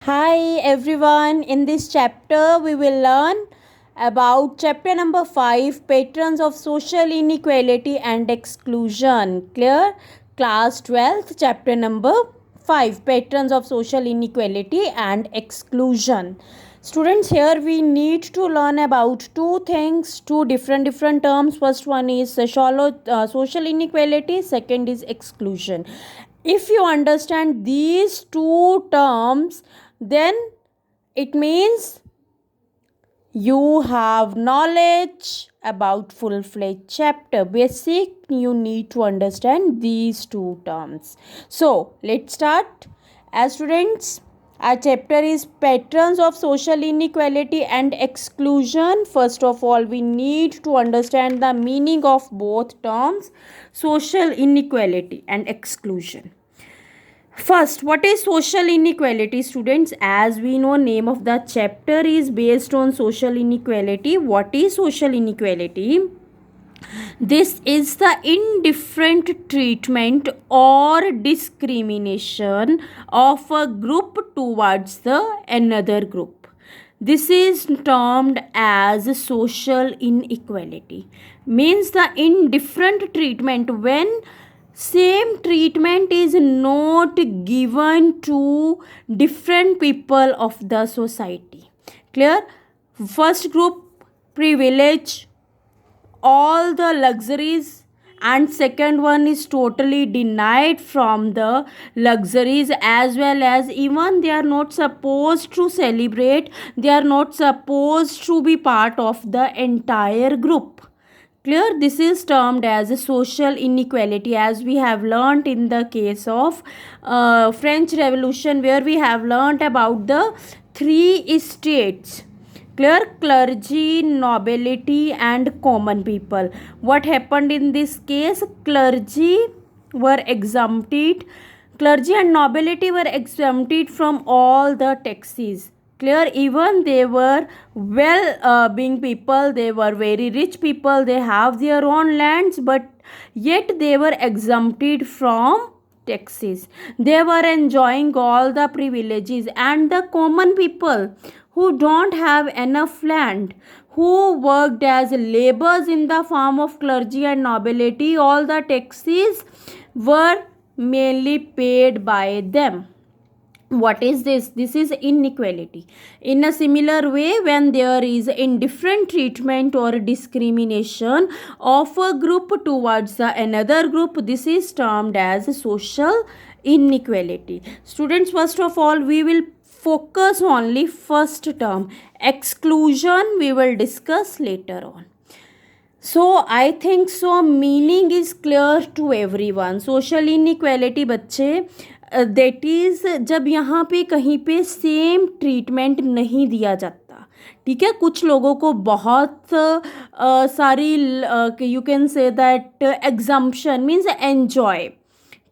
Hi everyone, in this chapter we will learn about chapter number 5, Patrons of Social Inequality and Exclusion. Clear? Class 12th, chapter number 5, Patrons of Social Inequality and Exclusion. Students, here we need to learn about two things, two different terms. First one is social inequality, second is exclusion. If you understand these two terms, then it means you have knowledge about full-fledged chapter. Basic, you need to understand these two terms. So let's start. As students, our chapter is Patrons of Social Inequality and Exclusion. First of all, we need to understand the meaning of both terms, social inequality and exclusion. First, what is social inequality, students? As we know, name of the chapter is based on social inequality. What is social inequality? This is the indifferent treatment or discrimination of a group towards the another group. This is termed as social inequality. Means the indifferent treatment when same treatment is not given to different people of the society. Clear? First group, privilege, all the luxuries, and second one is totally denied from the luxuries, as well as even they are not supposed to celebrate, they are not supposed to be part of the entire group. Clear? This is termed as a social inequality, as we have learnt in the case of French Revolution, where we have learnt about the three states. Clear? Clergy, nobility and common people. What happened in this case? Clergy and nobility were exempted from all the taxes. Clear? Even they were being people, they were very rich people, they have their own lands, but yet they were exempted from taxes. They were enjoying all the privileges, and the common people who don't have enough land, who worked as laborers in the farm of clergy and nobility, all the taxes were mainly paid by them. What is this? This is inequality. In a similar way, when there is indifferent treatment or discrimination of a group towards the another group, this is termed as social inequality. Students, first of all, we will focus only first term. Exclusion we will discuss later on. So I think so meaning is clear to everyone. Social inequality बच्चे that is जब यहाँ पे कहीं पे same treatment नहीं दिया जाता. ठीक है, कुछ लोगों को बहुत सारी you can say that exemption means enjoy.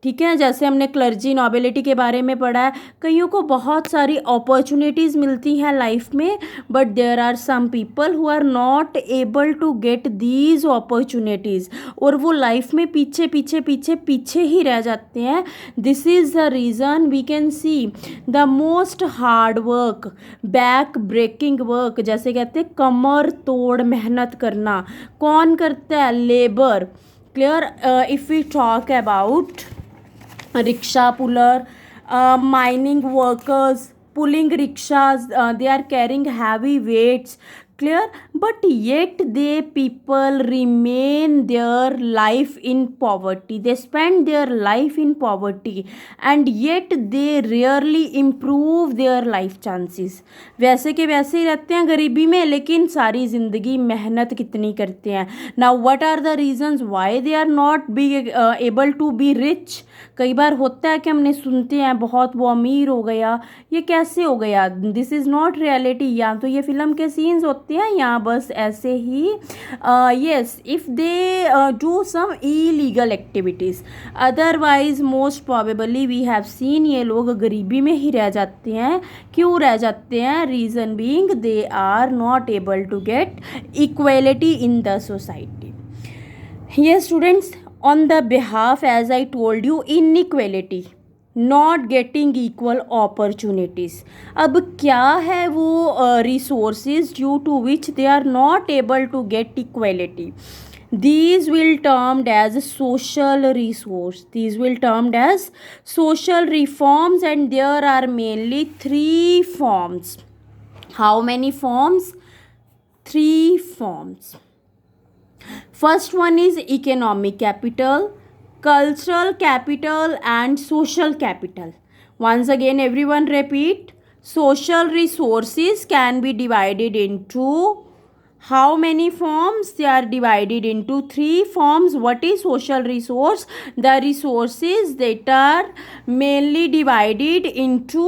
ठीक है, जैसे हमने क्लर्जी नोबिलिटी के बारे में पढ़ा है, कईयों को बहुत सारी अपॉर्चुनिटीज़ मिलती हैं लाइफ में, but there are some people who are not able to get these opportunities, और वो लाइफ में पीछे ही रह जाते हैं. This is the reason we can see the most hard work, back breaking work, जैसे कहते हैं कमर तोड़ मेहनत करना, कौन करता है? Labour. Clear? If we talk about rickshaw puller, mining workers pulling rickshaws, they are carrying heavy weights. Clear? But yet they people remain their life in poverty, they spend their life in poverty, and yet they rarely improve their life chances. वैसे के वैसे ही रहते हैं गरीबी में, लेकिन सारी ज़िंदगी मेहनत कितनी करते हैं. Now what are the reasons why they are not be able to be rich? कई बार होता है कि हमने सुनते हैं बहुत वो अमीर हो गया, ये कैसे हो गया? This is not reality. या तो ये फिल्म के सीन्स होते हैं या बस ऐसे ही. Yes, if they do some illegal activities, otherwise most probably we have seen ये लोग गरीबी में ही रह जाते हैं. क्यों रह जाते हैं? Reason being they are not able to get equality in the society. ये students, on the behalf, as I told you, inequality, not getting equal opportunities. अब क्या है वो resources due to which they are not able to get equality. These will termed as social resource. These will termed as social reforms, and there are mainly three forms. How many forms? Three forms. First one is economic capital, cultural capital, and social capital. Once again, everyone repeat. Social resources can be divided into how many forms? They are divided into three forms. What is social resource? The resources that are mainly divided into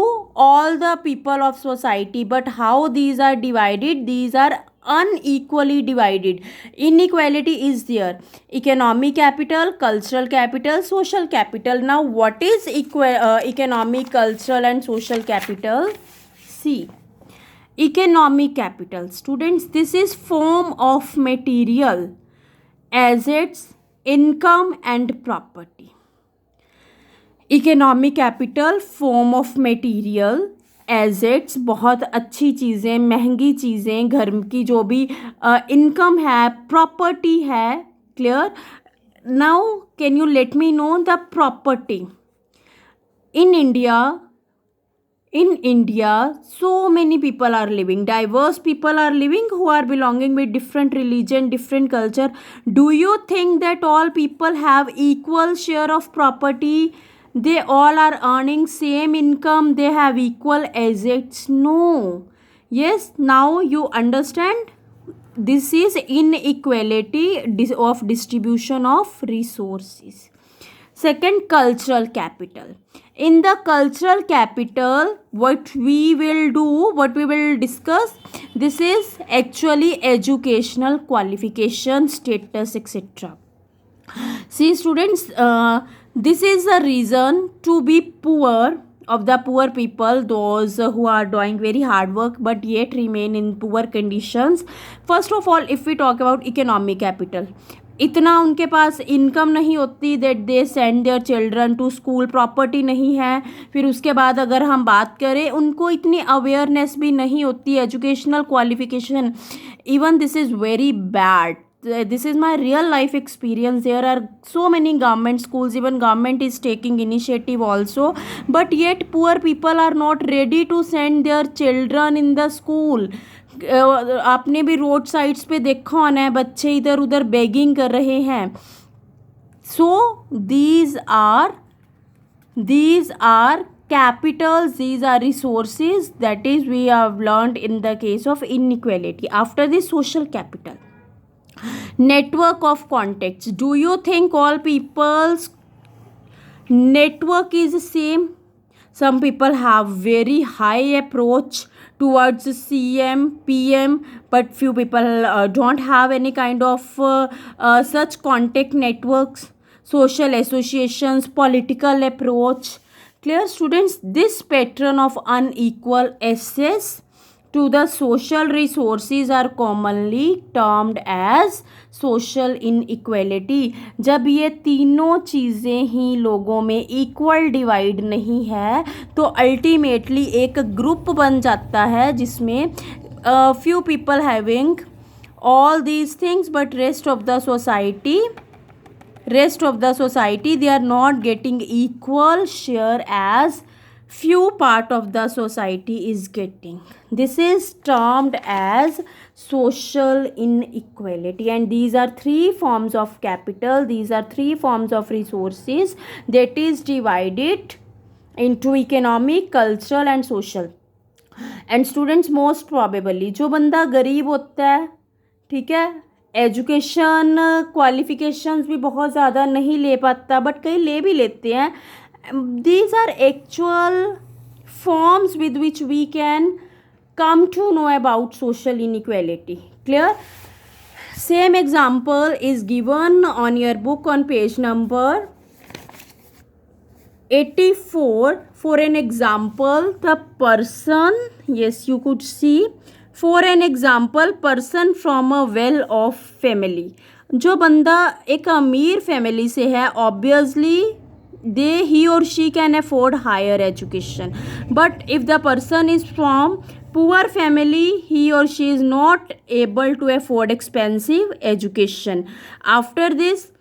all the people of society. But how these are divided? These are unequally divided. Inequality is there. Economic capital, cultural capital, social capital. Now what is economic, cultural and social capital? See, economic capital, students, this is form of material, assets, income and property. Economic capital, form of material, assets, बहुत अच्छी चीज़ें, महंगी चीज़ें, घर की जो भी income है, प्रॉपर्टी है. Clear. Now can you let me know the property in India, so many people are living, diverse people are living who are belonging with different religion, different culture. Do you think that all people have equal share of property? They all are earning same income, they have equal assets? No. Yes, now you understand. This is inequality of distribution of resources. Second, cultural capital. In the cultural capital, what we will discuss, this is actually educational qualification, status, etc. See students, this is a reason to be poor of the poor people, those who are doing very hard work but yet remain in poor conditions. First of all, if we talk about economic capital, इतना उनके पास income नहीं होती that they send their children to school, property नहीं है. फिर उसके बाद अगर हम बात करें, उनको इतनी अवेयरनेस भी नहीं होती, educational qualification, even this is very bad. This is my real life experience. There are so many government schools, even government is taking initiative also, but yet poor people are not ready to send their children in the school. आपने भी road sides पे देखा होना है, बच्चे इधर उधर begging कर रहे हैं. सो these are capitals, these are resources, that is we have learned in the case of inequality. After this, social capital, network of contacts. Do you think all people's network is the same? Some people have very high approach towards CM, PM, but few people don't have any kind of such contact networks, social associations, political approach. Clear students, this pattern of unequal access to the social resources are commonly termed as social inequality. जब ये तीनों चीज़ें ही लोगों में equal divide नहीं है तो ultimately एक ग्रुप बन जाता है जिसमें few people having all these things but rest of the society they are not getting equal share as few part of the society is getting. This is termed as social inequality, and these are three forms of capital, these are three forms of resources that is divided into economic, cultural and social. And students, most probably जो बंदा गरीब होता है, ठीक है, education qualifications भी बहुत ज़्यादा नहीं ले पाता बट कई ले भी लेते हैं. These are actual forms with which we can come to know about social inequality. Clear? Same example is given on your book on page number 84. For an example, the person, yes, you could see, for an example, person from a well-off family. जो बंदा एक अमीर family से है, obviously he or she can afford higher education. But if the person is from poor family, he or she is not able to afford expensive education. After this,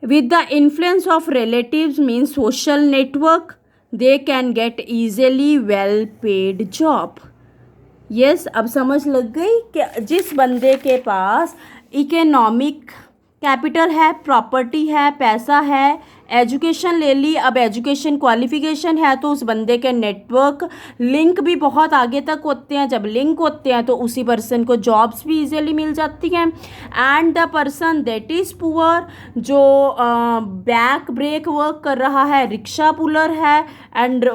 with the influence of relatives means social network, they can get easily well paid job. Yes, अब समझ लग गई कि जिस बंदे के पास economic capital है, property है, पैसा है, एजुकेशन ले ली, अब एजुकेशन क्वालिफिकेशन है, तो उस बंदे के नेटवर्क लिंक भी बहुत आगे तक होते हैं. जब लिंक होते हैं तो उसी पर्सन को जॉब्स भी इजीली मिल जाती हैं. And the person that is poor, जो बैक ब्रेक वर्क कर रहा है, रिक्शा पुलर है, एंड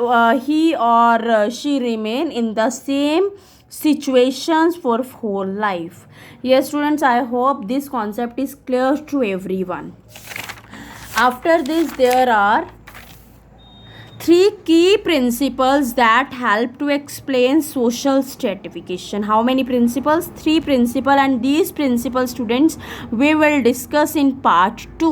ही और she remain in the same situations for whole life. Yes students, I hope this concept is clear to everyone. After this, there are three key principles that help to explain social stratification. How many principles? Three principles, and these principles students we will discuss in part 2.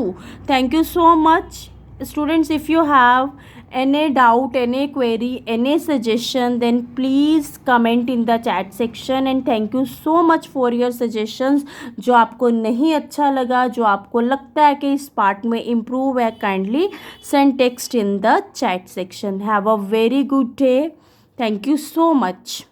Thank you so much students. If you have any doubt, any query, any suggestion, then please comment in the chat section. And thank you so much for your suggestions. जो आपको नहीं अच्छा लगा, जो आपको लगता है कि इस पार्ट में improve है, kindly send text in the chat section. Have a very good day. Thank you so much.